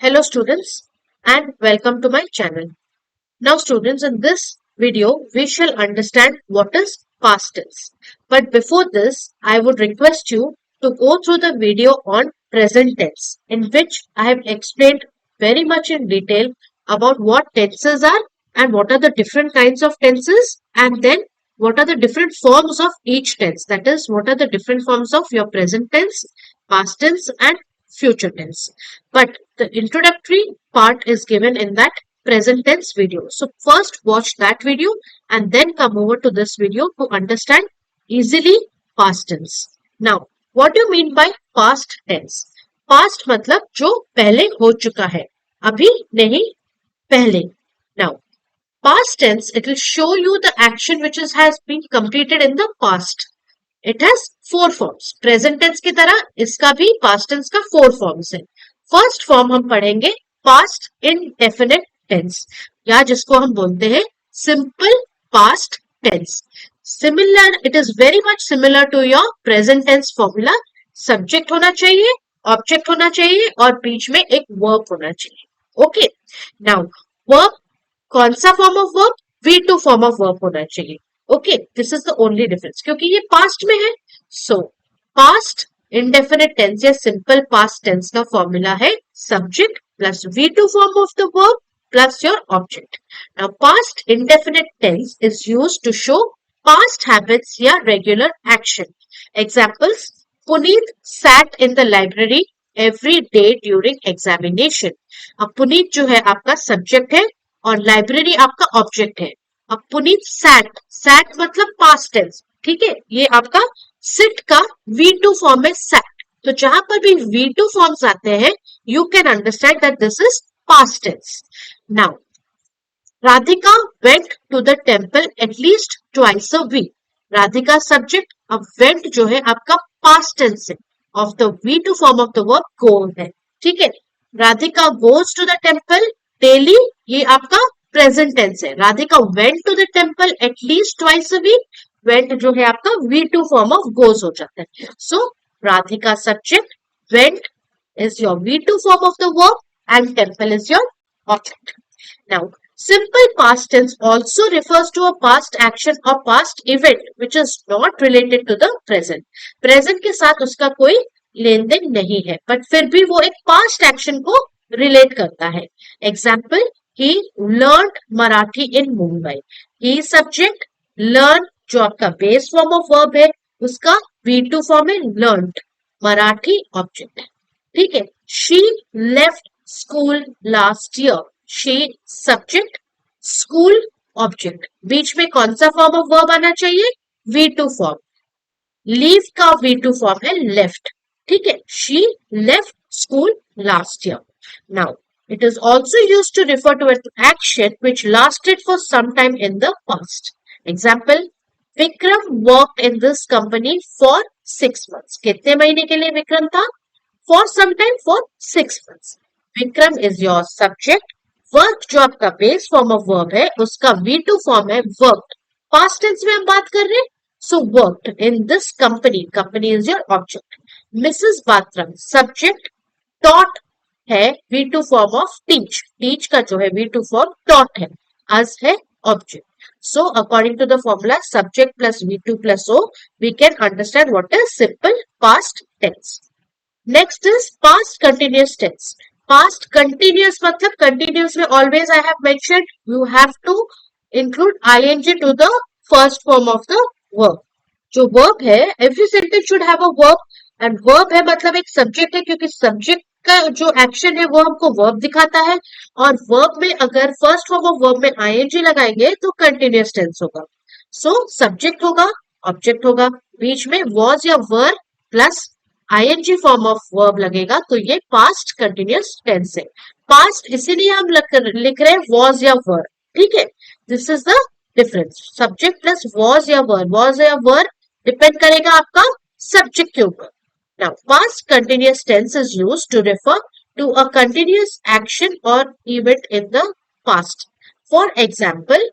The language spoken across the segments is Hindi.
Hello students and welcome to my channel. Now students, in this video we shall understand what is past tense. But before this I would request you to go through the video on present tense, in which I have explained very much in detail about what tenses are and what are the different kinds of tenses, and then what are the different forms of each tense. That is, what are the different forms of your present tense, past tense and future tense. But the introductory part is given in that present tense video. So first watch that video and then come over to this video to understand easily past tense. Now, what do you mean by past tense? Past मतलब जो पहले हो चुका है, अभी नहीं, पहले. Now, past tense, it will show you the action which has been completed in the past. It has four forms. Present tense की तरह इसका भी past tense का four forms है. फर्स्ट फॉर्म हम पढ़ेंगे पास्ट इंडेफिनिट टेंस, या जिसको हम बोलते हैं simple past tense. Similar, it is very much similar to your present tense formula. Subject होना चाहिए, ऑब्जेक्ट होना चाहिए और बीच में एक वर्ब होना चाहिए. ओके, नाउ वर्ब, कौन सा form of verb? V2 form of verb होना चाहिए. Okay, this is the only difference, क्योंकि ये पास्ट में है. सो पास्ट इंडेफिनिट टेंस या सिंपल पास्ट टेंस का फॉर्मूला है subject plus V2 form of the verb plus your object. Now past indefinite tense is used to show past habits या regular action. Examples: Puneet sat in the library every day during examination. अब पुनीत जो है आपका सब्जेक्ट है और लाइब्रेरी आपका ऑब्जेक्ट है. अब पुनीत sat मतलब पास्ट टेंस, ठीक है, ये आपका सिट का V2 फॉर्म है sat. तो जहां पर भी V2 फॉर्म्स आते हैं, you can understand that this is past tense. Now, Radhika went to the temple at least twice a week. Radhika subject, अब वेंट जो है आपका पास्ट टेंस है of the V2 form of the verb go है. ठीक है, Radhika goes to the temple daily, ये आपका प्रेजेंट टेंस है. Radhika went to the temple at least twice a week, went जो है आपका V2 फॉर्म ऑफ गोज हो जाता है. So Radhika subject, went is your V2 form of the verb and temple is your object. Now, simple past tense also refers to a past action or past event which is not related to the present. Present के साथ उसका कोई लेन देन नहीं है, but फिर भी वो एक past action को relate करता है. Example: he learned Marathi in Mumbai. He subject, learn जो आपका बेस फॉर्म ऑफ वर्ब है उसका V2 फॉर्म है learned, मराठी ऑब्जेक्ट है. ठीक है, she left school last year. She subject, school object, बीच में कौन सा फॉर्म ऑफ वर्ब आना चाहिए? V2 form. लीव का V2 फॉर्म है लेफ्ट. ठीक है, she left school last year. Now, it is also used to refer to an action which lasted for some time in the past. Example: Vikram worked in this company for 6 months. कितने महीने के लिए विक्रम था? For some time, for 6 months. Vikram is your subject. Work जो आपका बेस फॉर्म ऑफ वर्ब है उसका V2 फॉर्म है worked. Past tense में हम बात कर रहे हैं, so worked in this company. Company is your object. Mrs. Batram subject, taught है V2 form of teach. Teach का जो है V2 फॉर्म taught है, as है object. So according to the formula subject plus V2 plus O, we can understand what is simple past tense. Next is past continuous tense. Past continuous मतलब continuous में always I have mentioned you have to include ing to the first form of the verb. जो verb है, every sentence should have a verb, and verb है मतलब एक subject है, क्योंकि subject का जो action है वो हमको verb दिखाता है, और verb में अगर first form of verb में ing लगाएंगे तो continuous tense होगा. So subject होगा, object होगा, बीच में was या were plus ing form of verb लगेगा, तो ये पास्ट कंटिन्यूअस टेंस है. पास्ट इसीलिए हम लिख रहे हैं वॉज या वर. ठीक है, this is the difference. Subject plus was या वर डिपेंड करेगा आपका सब्जेक्ट के ऊपर. Now, past continuous tense is used to refer to a continuous action और event in the past. For example,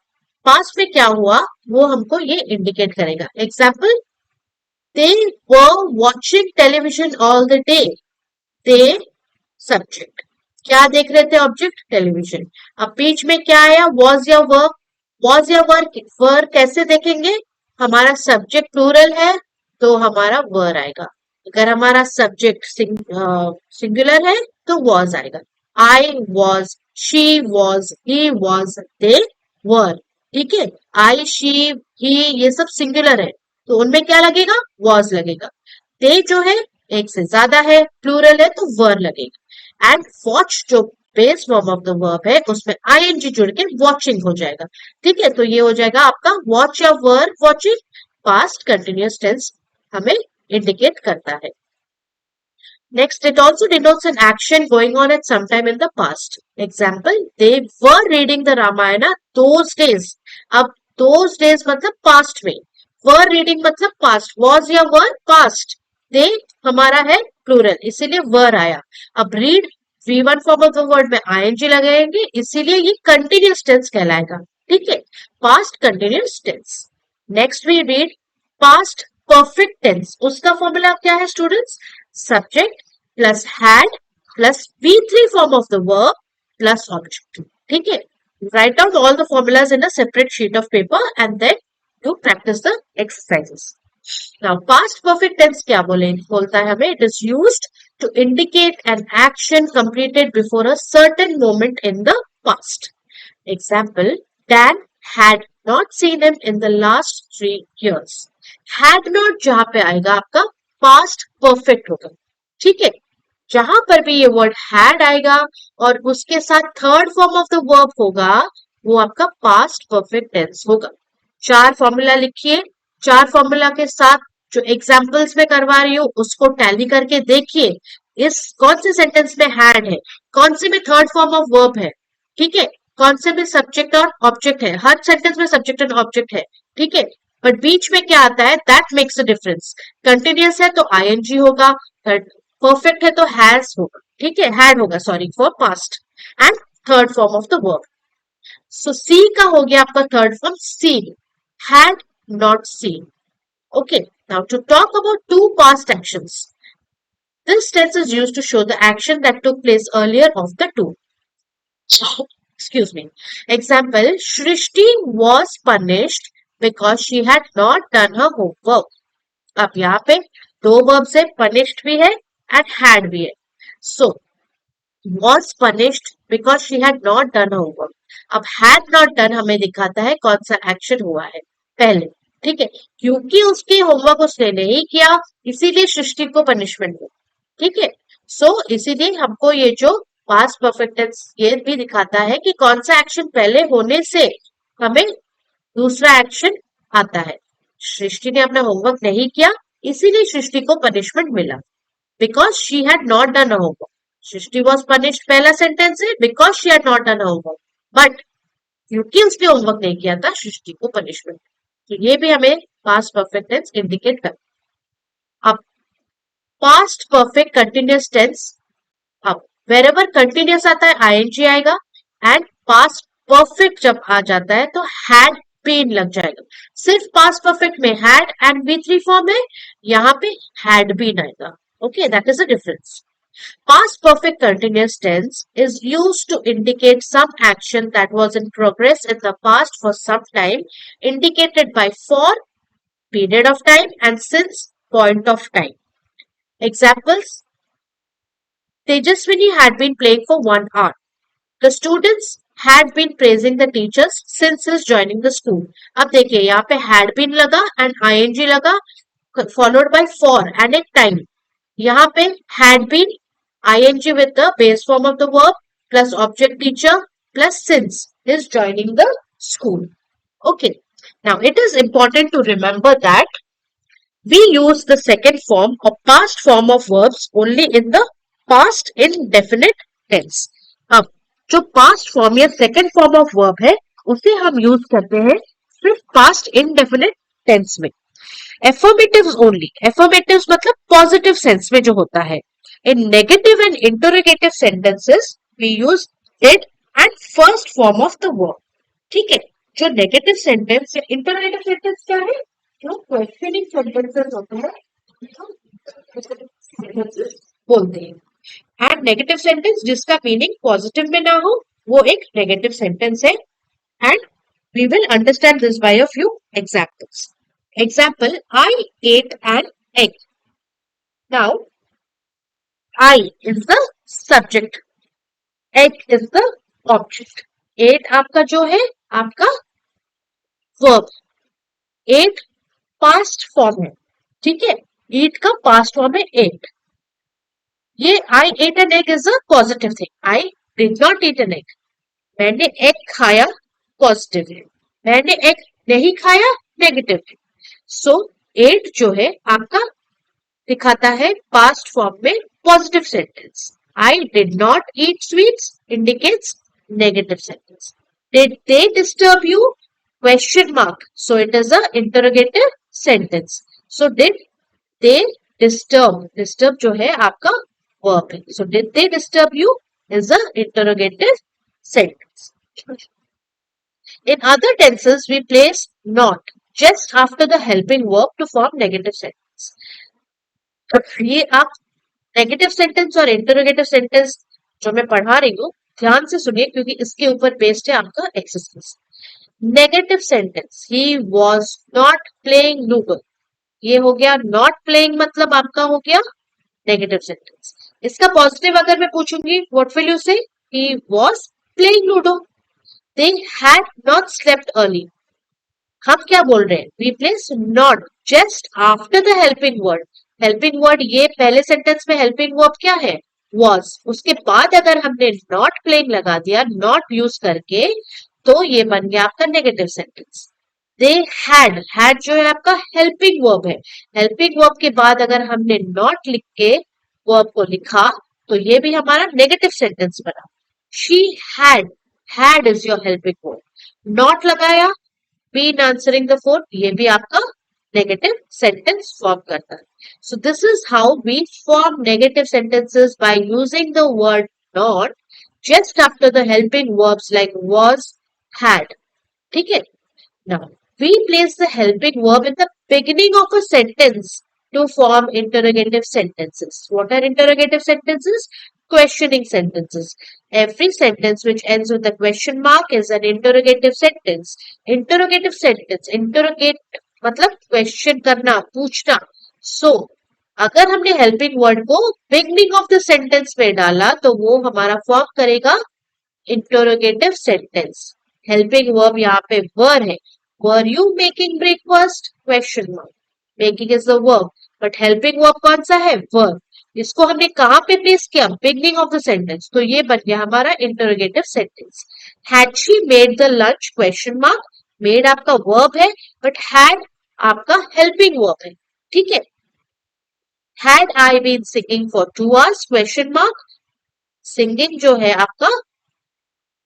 past में क्या हुआ वो हमको ये इंडिकेट करेगा. Example: They were watching television all the day. They subject. क्या देख रहे थे ऑब्जेक्ट? टेलीविजन। अब बीच में क्या आया? वॉज या वर्क। वॉज या वर्क, वर्क कैसे देखेंगे? हमारा सब्जेक्ट प्लूरल है तो हमारा वर आएगा। अगर हमारा सब्जेक्ट सिंगुलर है तो वॉज आएगा। I was, she was, he was, they were. ठीक है, आई, शी, ही ये सब सिंगुलर है तो उनमें क्या लगेगा? वॉज लगेगा। दे जो है एक से ज्यादा है, प्लूरल है तो वर लगेगा। एंड वॉच जो base form of the verb है उसमें आईएनजी जुड़ के वॉचिंग हो जाएगा। ठीक है, तो ये हो जाएगा आपका वॉच या verb watching. Past continuous tense हमें इंडिकेट करता है। Next, it also denotes an action going on at some time in the past. Example, they were reading the Ramayana those days. अब those days मतलब past में, were reading मतलब past, was या were past. They हमारा है plural, इसीलिए were आया। अब read V1 form of the word में ing लगाएंगे, इसीलिए ये continuous tense कहलाएगा। ठीक है, past continuous tense. Next we read past perfect tense. उसका फॉर्मूला क्या है students? Subject plus had plus V3 form of the verb plus object. ठीक है, write down all the formulas in a separate sheet of paper and then you practice the exercises. Now past perfect tense क्या बोलता है हमें? It is used to indicate an action completed before a certain moment in the past. Example, Dan had not seen him in the last 3 years. Had not जहां पे आएगा आपका past perfect होगा। ठीक है, जहां पर भी ये वर्ड had आएगा और उसके साथ third form of the verb होगा वो आपका पास्ट परफेक्ट टेंस होगा। 4 फॉर्मूला लिखिए, 4 फॉर्मूला के साथ जो एग्जाम्पल्स में करवा रही हूँ उसको टैली करके देखिए। इस कौन से सेंटेंस में हैड है, कौन से में थर्ड फॉर्म ऑफ वर्ब है, ठीक है, कौन से में सब्जेक्ट और ऑब्जेक्ट है। हर सेंटेंस में सब्जेक्ट और ऑब्जेक्ट है। ठीक है, बट बीच में क्या आता है? That makes a difference. Continuous है तो आईएनजी होगा, परफेक्ट है तो हैज होगा। ठीक है, हैड होगा sorry for past and third form of the verb. So see का हो गया आपका third form seen, had not seen. Okay, now to talk about two past actions. This tense is used to show the action that took place earlier of the two. Excuse me. Example, Shrishti was punished because she had not done her homework. अब यहाँ पे दो verbs है, punished भी है and had भी है. So, was punished because she had not done her homework. अब had not done हमें दिखाता है कौन सा एक्शन हुआ है पहले। ठीक है, क्योंकि उसके होमवर्क उसने नहीं किया इसीलिए सृष्टि को पनिशमेंट हुआ। ठीक है, सो इसीलिए हमको ये जो पास्ट परफेक्ट टेंस ये भी दिखाता है कि कौन सा एक्शन पहले होने से हमें दूसरा एक्शन आता है। सृष्टि ने अपना होमवर्क नहीं किया इसीलिए सृष्टि को पनिशमेंट मिला because she had not done a homework. Srishti was punished पहला सेंटेंस है because she had not done a homework, but क्योंकि उसने होमवर्क नहीं किया था सृष्टि को पनिशमेंट। तो ये भी हमें पास्ट परफेक्ट टेंस इंडिकेट कर। अब पास्ट परफेक्ट कंटिन्यूअस टेंस, अब वेरेवर कंटिन्यूअस आता है आईएनजी आएगा एंड पास्ट परफेक्ट जब आ जाता है तो हैड बीन लग जाएगा। सिर्फ पास्ट परफेक्ट में हैड एंड V3 फॉर्म है, यहाँ पे हैड बीन आएगा। Okay, that is the difference. Past perfect continuous tense is used to indicate some action that was in progress in the past for some time, indicated by for, period of time, and since, point of time. Examples, Tejaswini had been playing for 1 hour. The students had been praising the teachers since his joining the school. अब देखिए यहाँ पे had been लगा and ing लगा followed by for and एक time. यहाँ पे had been ing with the base form of the verb plus object teacher plus since is joining the school. Okay. Now it is important to remember that we use the second form or past form of verbs only in the past indefinite tense. अब जो past form या second form of verb है उसे हम use करते हैं सिर्फ past indefinite tense में। Affirmatives only. Affirmatives मतलब positive sense में जो होता है। In negative and interrogative sentences, we use did and first form of the verb. ठीक है, जो negative sentence या interrogative sentence क्या है? जो questioning sentences होते हैं, बोलते हैं। एंड नेगेटिव सेंटेंस जिसका मीनिंग पॉजिटिव में ना हो वो एक नेगेटिव सेंटेंस है. And we will understand this by a few examples. Example, I ate an egg. Now, I is the subject, egg is the object. Ate आपका जो है आपका verb. Ate past form है, ठीक है. Eat का past form है ate. ये I ate an egg is a positive thing. I did not eat an egg. मैंने egg खाया पॉजिटिव है, मैंने एग नहीं खाया नेगेटिव है. सो एट जो है आपका दिखाता है पास्ट फॉर्म में positive sentence. I did not eat sweets indicates negative sentence. Did they disturb you question mark, so it is a interrogative sentence. So did they disturb जो है आपका वर्ब है. So did they disturb you is a interrogative sentence. In other tenses, we place not just after the helping verb to form negative sentence. ये आप नेगेटिव सेंटेंस और इंटरोगेटिव सेंटेंस जो मैं पढ़ा रही हूँ ध्यान से सुनिए क्योंकि इसके ऊपर बेस्ड है आपका exercise. Negative sentence, he was not playing ludo. ये हो गया not playing, मतलब आपका हो गया नेगेटिव सेंटेंस. इसका पॉजिटिव अगर मैं पूछूंगी what will you say? He was playing ludo. They had not slept early. हम क्या बोल रहे हैं? We place not just after the helping word. Helping word ये पहले सेंटेंस में helping verb क्या है? Was. उसके बाद अगर हमने not playing लगा दिया not यूज करके तो ये बन गया आपका नेगेटिव सेंटेंस. They had जो है आपका helping verb है. Helping verb के बाद अगर हमने not लिख के verb को लिखा तो ये भी हमारा नेगेटिव सेंटेंस बना. She had is your helping verb. Not लगाया, been answering the phone, ये भी आपका negative sentence form करता है. So this is how we form negative sentences by using the word not just after the helping verbs like was, had. ठीक है? Now we place the helping verb in the beginning of a sentence to form interrogative sentences. What are interrogative sentences? Questioning sentences. Every sentence which ends with a question mark is an interrogative sentence. Interrogative sentence, interrogate मतलब क्वेश्चन करना, पूछना. सो अगर हमने हेल्पिंग वर्ड को बिगनिंग ऑफ द सेंटेंस में डाला तो वो हमारा फॉर्म करेगा इंटरोगेटिव सेंटेंस. हेल्पिंग वर्ब यहाँ पे वर है. Were you making breakfast question mark. Making is the verb but helping verb कौन सा है? वर्ब. इसको हमने कहाँ पे प्लेस किया? Beginning of the sentence. तो ये बन गया हमारा interrogative sentence. Had she made the lunch question mark. Made आपका वर्ब है बट हैड आपका हेल्पिंग वर्ब है. ठीक है. Had I been singing for 2 hours question mark. Singing जो है आपका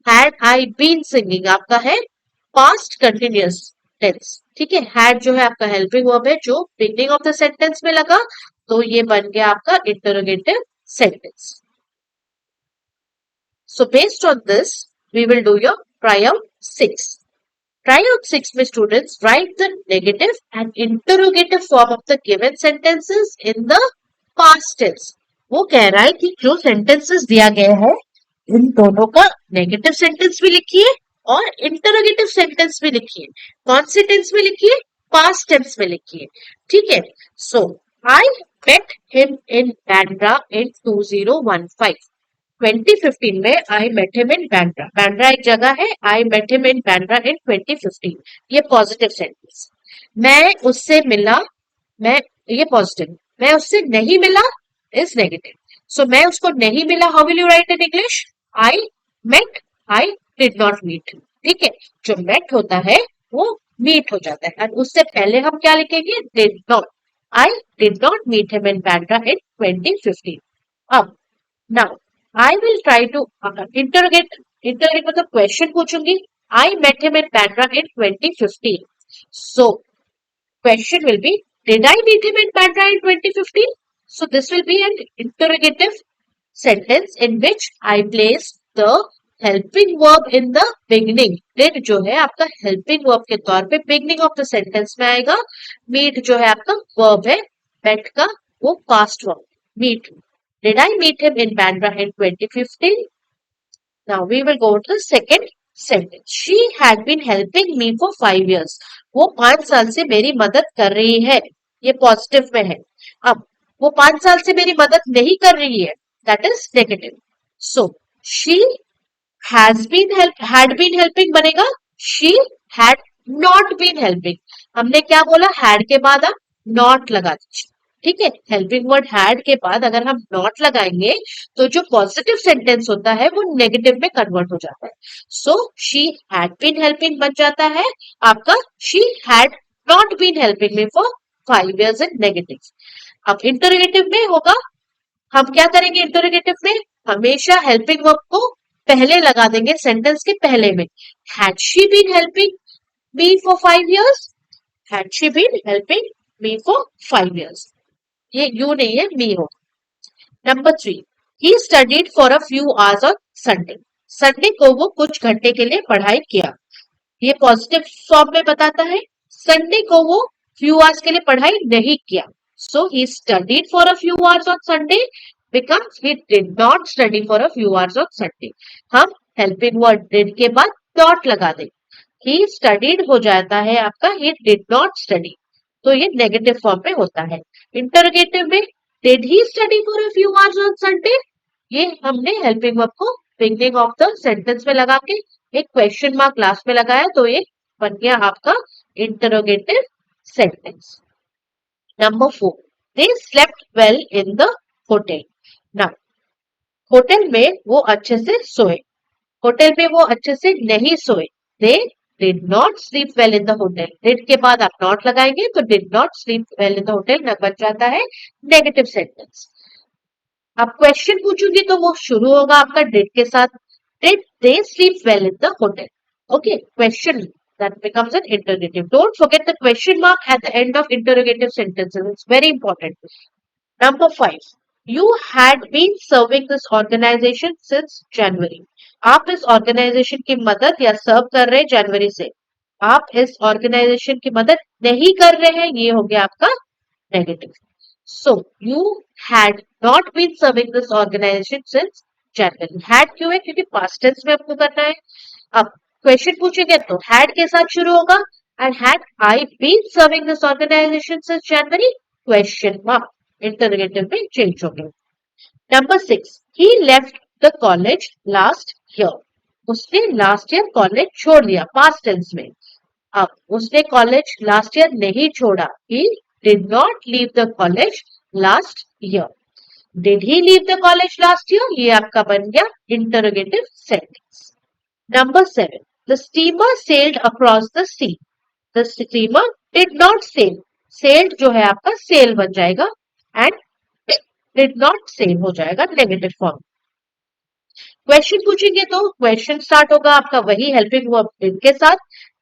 हैड आई बीन सिंगिंग आपका है पास्ट कंटिन्यूअस टेंस. ठीक है. हैड जो है आपका हेल्पिंग वर्ब है जो बिगनिंग ऑफ द सेंटेंस में लगा तो ये बन गया आपका interrogative sentence. So based on this we will do your try-out 6. Try-out 6 में students write the negative and interrogative form of the given sentences in the past tense. वो कह रहा है कि जो सेंटेंसेस दिया गया है इन दोनों का नेगेटिव सेंटेंस भी लिखिए और इंटरोगेटिव सेंटेंस भी लिखिए. कौन से टेंस में लिखिए? पास्ट टेंस में लिखिए. ठीक है. सो आई met him in Bandra in 2015. 2015 में I met him in Bandra. Bandra एक जगह है. I met him in Bandra in 2015. ये पॉजिटिव सेंटेंस. मैं उससे मिला, मैं ये पॉजिटिव. मैं उससे नहीं मिला इज नेगेटिव. सो मैं उसको नहीं मिला, how will you right in English? I met, I did not meet. ठीक है. जो met होता है वो meet हो जाता है और उससे पहले हम क्या लिखेंगे? Did not. I did not meet him in Bandra in 2015. अब now I will try to interrogate मतलब क्वेश्चन पूछूंगी. I met him in Bandra in 2015. So question will be, did I meet him in Bandra in 2015? So this will be an interrogative sentence in which I place the helping verb in the beginning. Did जो है आपका हेल्पिंग वर्ब के तौर पे बिगनिंग ऑफ द सेंटेंस में आएगा. मीट जो है आपका वर्ब है. मेट का वो past verb meet. Did I meet him in Bandra in 2015? Now we will go to the second sentence. She had been helping me for 5 years. वो 5 साल से मेरी मदद कर रही है. ये पॉजिटिव में है. अब वो 5 साल से मेरी मदद नहीं कर रही है. That is negative. So she had been helping बनेगा she had not been helping. हमने क्या बोला? had के बाद आप not लगा दीजिए. ठीक है, हेल्पिंग वर्ड had के बाद अगर हम not लगाएंगे तो जो पॉजिटिव सेंटेंस होता है वो नेगेटिव में कन्वर्ट हो जाता है. सो she had been helping बन जाता है आपका she had not been helping me for 5 years in negative. अब इंटरोगेटिव में होगा, हम क्या करेंगे इंटरोगेटिव में? हमेशा हेल्पिंग वर्ब को पहले लगा देंगे सेंटेंस के पहले में. Had she been helping me for 5 years? Had she been helping me for 5 years? ये you नहीं है, me हो. Number 3. He studied for a few hours on Sunday. Sunday को वो कुछ घंटे के लिए पढ़ाई किया. ये पॉजिटिव फॉर्म में बताता है. संडे को वो few hours के लिए पढ़ाई नहीं किया. So he studied for a few hours on Sunday becomes he did not study for a few hours on Sunday. हम helping word did के बाद dot लगा दें. He studied हो जाता है आपका he did not study. तो ये नेगेटिव फॉर्म में होता है. इंटरोगेटिव में did he study for a few hours on Sunday? ये हमने हेल्पिंग वर्ब को बिगनिंग ऑफ द सेंटेंस में लगा के एक क्वेश्चन मार्क लास्ट में लगाया तो ये बन गया आपका interrogative sentence. Number 4. They slept well in the hotel. Now, hotel में वो अच्छे से सोए. होटल में वो अच्छे से नहीं सोए. They did not sleep well in the hotel. Did के बाद आप not लगाएंगे तो did not sleep well in the hotel न बन जाता है नेगेटिव सेंटेंस. अब क्वेश्चन पूछूंगी तो वो शुरू होगा आपका did के साथ. Did they sleep well in the hotel? Okay, question that becomes an interrogative. Don't forget the question mark at the end of interrogative sentences. It's very important. Number 5. You had been serving this organization since January. आप इस ऑर्गेनाइजेशन की मदद या सर्व कर रहे हैं जनवरी से. आप इस ऑर्गेनाइजेशन की मदद नहीं कर रहे हैं, ये हो गया आपका negative. So you had not been serving this organization since January. Had क्यों है? क्योंकि पास्ट टेंस में आपको करना है. अब क्वेश्चन पूछेंगे तो had के साथ शुरू होगा. And had I been serving this organization since January? Question mark. Interrogative में चेंज हो गया. Number 6. He left the college last year. उसने लास्ट ईयर कॉलेज छोड़ दिया पास्ट टेंस में. अब उसने कॉलेज लास्ट ईयर नहीं छोड़ा. He did not leave the college last year. Did he leave the college last year? ये आपका बन गया interrogative sentence. Number 7. The steamer sailed across the sea. The steamer did not sail. Sailed जो है आपका sail बन जाएगा and did not sail हो जाएगा नेगेटिव फॉर्म. क्वेश्चन पूछेंगे तो क्वेश्चन स्टार्ट होगा आपका वही हेल्पिंग वर्ब did के साथ.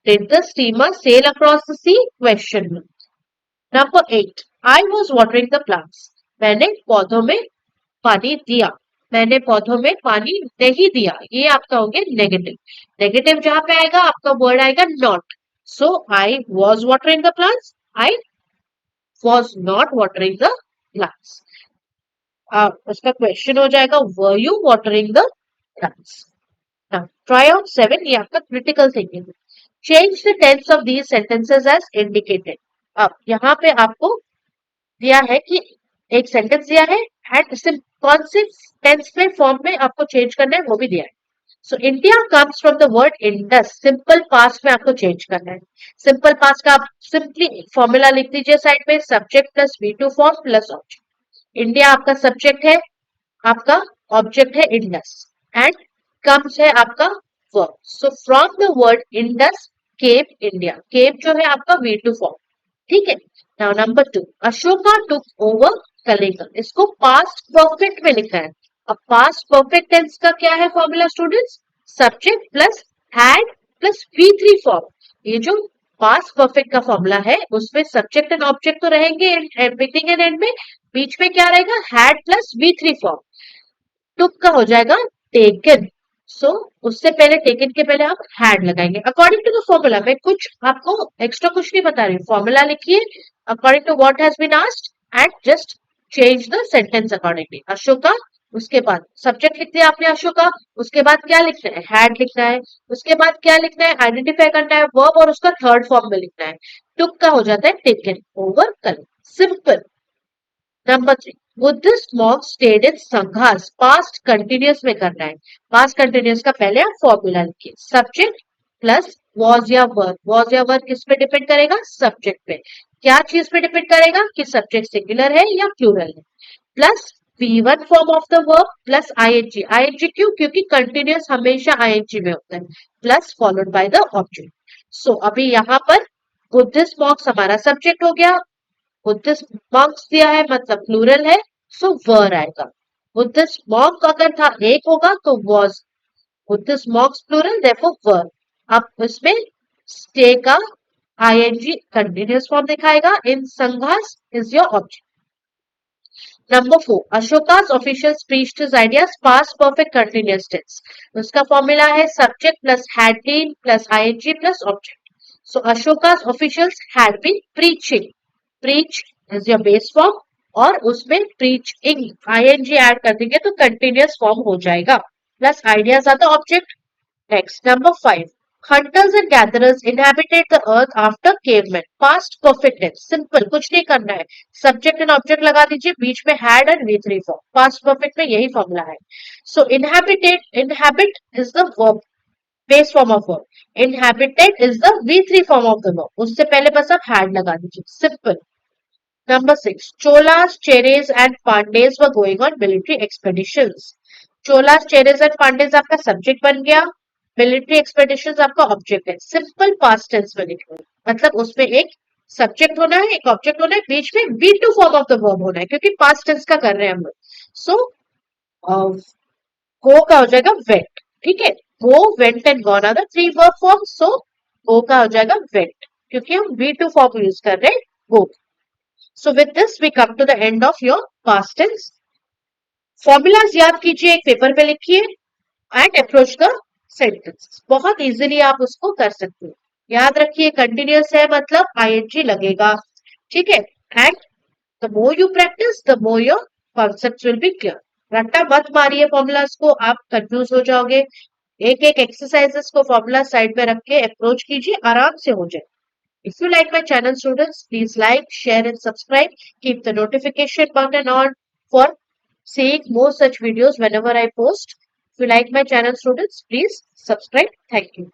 Did the steamer sail across the sea? Question. Number 8. I was watering the plants. मैंने पौधों में पानी दिया. मैंने पौधों में पानी नहीं दिया. ये आपका हो गया नेगेटिव. नेगेटिव जहां पे आएगा आपका वर्ड आएगा not. So I was watering the plants. I was not watering the plants. उसका क्वेश्चन हो जाएगा were you watering the plants? Now try out 7. ये आपका critical thinking. Change the tense of these sentences as indicated. अब यहाँ पे आपको दिया है कि एक सेंटेंस दिया है एंड कौन से टेंस में फॉर्म में आपको चेंज करना है वो भी दिया है. So India comes from the word Indus. Simple past में आपको चेंज करना है. सिंपल पास्ट का आप सिंपली फॉर्मूला लिख दीजिए साइड में. Subject plus V2 form plus object. India आपका सब्जेक्ट है, आपका ऑब्जेक्ट है इंडस एंड कम्स है आपका verb. So from the word Indus came India. Came जो है आपका V2 फॉर्म. ठीक है. Now number 2. Ashoka took over Kalinga. इसको पास्ट परफेक्ट में लिखा है. अब पास्ट परफेक्ट टेंस का क्या है formula students? Subject plus had plus V3 form. ये जो पास्ट परफेक्ट का फॉर्मूला है उसमें सब्जेक्ट एंड ऑब्जेक्ट तो रहेंगे बिगिनिंग एंड एंड में. बीच में क्या रहेगा? Had plus V3 form. टुक का हो जाएगा टेकन. सो उससे पहले टेकन के पहले आप हैड लगाएंगे अकॉर्डिंग टू द फॉर्मूला. मैं कुछ आपको एक्स्ट्रा कुछ नहीं बता रही हूँ. फॉर्मूला लिखिए according to what has been asked and just change the sentence accordingly. Ashoka, उसके बाद सब्जेक्ट लिख दिया आपने अशोका, उसके बाद क्या लिखना है, हैड लिखना है, उसके बाद क्या लिखना है, आइडेंटिफाई करना है वर्ब और उसका थर्ड फॉर्म में लिखना है। टुक का हो जाता है taken, over Kalinga, simple. Number 3, Buddhist monk stayed in sanghas, past continuous में करना है। पास्ट कंटिन्यूअस का पहले आप फॉर्मूला लिखिए, सब्जेक्ट प्लस वॉज या वर्ब। वॉज या वर्ब किस पे डिपेंड करेगा, सब्जेक्ट पे। क्या चीज पे डिपेंड करेगा कि सब्जेक्ट सिंगुलर है या प्लूरल है, plus V1 form of the verb plus I N G. I N G क्यों, क्योंकि कंटिन्यूअस हमेशा आईएनजी में होता है, plus followed by the object. सो अभी यहाँ पर बुद्धिस्ट मॉन्क्स हमारा सब्जेक्ट हो गया, बुद्धिस्ट मॉन्क्स दिया है मतलब प्लूरल है, सो वर आएगा। बुद्धिस्ट मॉन्क अगर था एक होगा तो was, Buddhist monks plural therefore were. अब इसमें स्टे का आईएनजी कंटिन्यूअस फॉर्म दिखाएगा, in sanghas is your object. Number 4, Ashoka's officials preached his ideas past perfect continuous tense. उसका फॉर्मूला है subject plus had been plus ing plus object. So Ashoka's officials had been preaching. Preach is your base form और उसमें preaching ing add कर देंगे तो continuous form हो जाएगा. Plus ideas are the object. Next, number 5. Hunters and gatherers inhabited the earth after cavemen. Past perfect tense. Simple. कुछ नहीं करना है. Subject and object लगा दीजिए. बीच में had and V3 form. Past perfect में यही formula है. So inhabited, inhabit is the verb. Base form of verb. Inhabited is the V3 form of the verb. उससे पहले बस आप had लगा दीजिए. Simple. Number 6. Cholas, Cheres and Pandays were going on military expeditions. Cholas, Cheres and Pandays आपका सब्जेक्ट बन गया, मिलिट्री एक्सपेडिशंस आपका ऑब्जेक्ट है। सिंपल पास्ट टेंस में लिखो, मतलब उसमें एक सब्जेक्ट होना है, एक ऑब्जेक्ट होना है, बीच में V2 form of the verb होना है क्योंकि पास्ट टेंस का कर रहे हैं हम लोग। सो गो का हो जाएगा वेंट, ठीक है, go went and gone are the three verb form. So go का हो जाएगा वेंट क्योंकि हम V2 फॉर्म यूज कर रहे हैं गो। So with this we come to the end of your past tense. Formulas याद कीजिए, एक पेपर पे लिखिए and approach the sentence. बहुत इजीली आप उसको कर सकते हो। याद रखिए कंटिन्यूअस है मतलब ing लगेगा, ठीक है। And the more you practice, the more your concepts will be clear. रट्टा मत मारिए फॉर्मूलाज को, आप कंफ्यूज हो जाओगे। एक एक एक्सरसाइजेस को फॉर्मूला साइड पे रख के अप्रोच कीजिए, आराम से हो जाए। If you like my channel students, please like, share and subscribe. Keep the notification button on for seeing more such videos whenever I post. If you like my channel students, please subscribe. Thank you.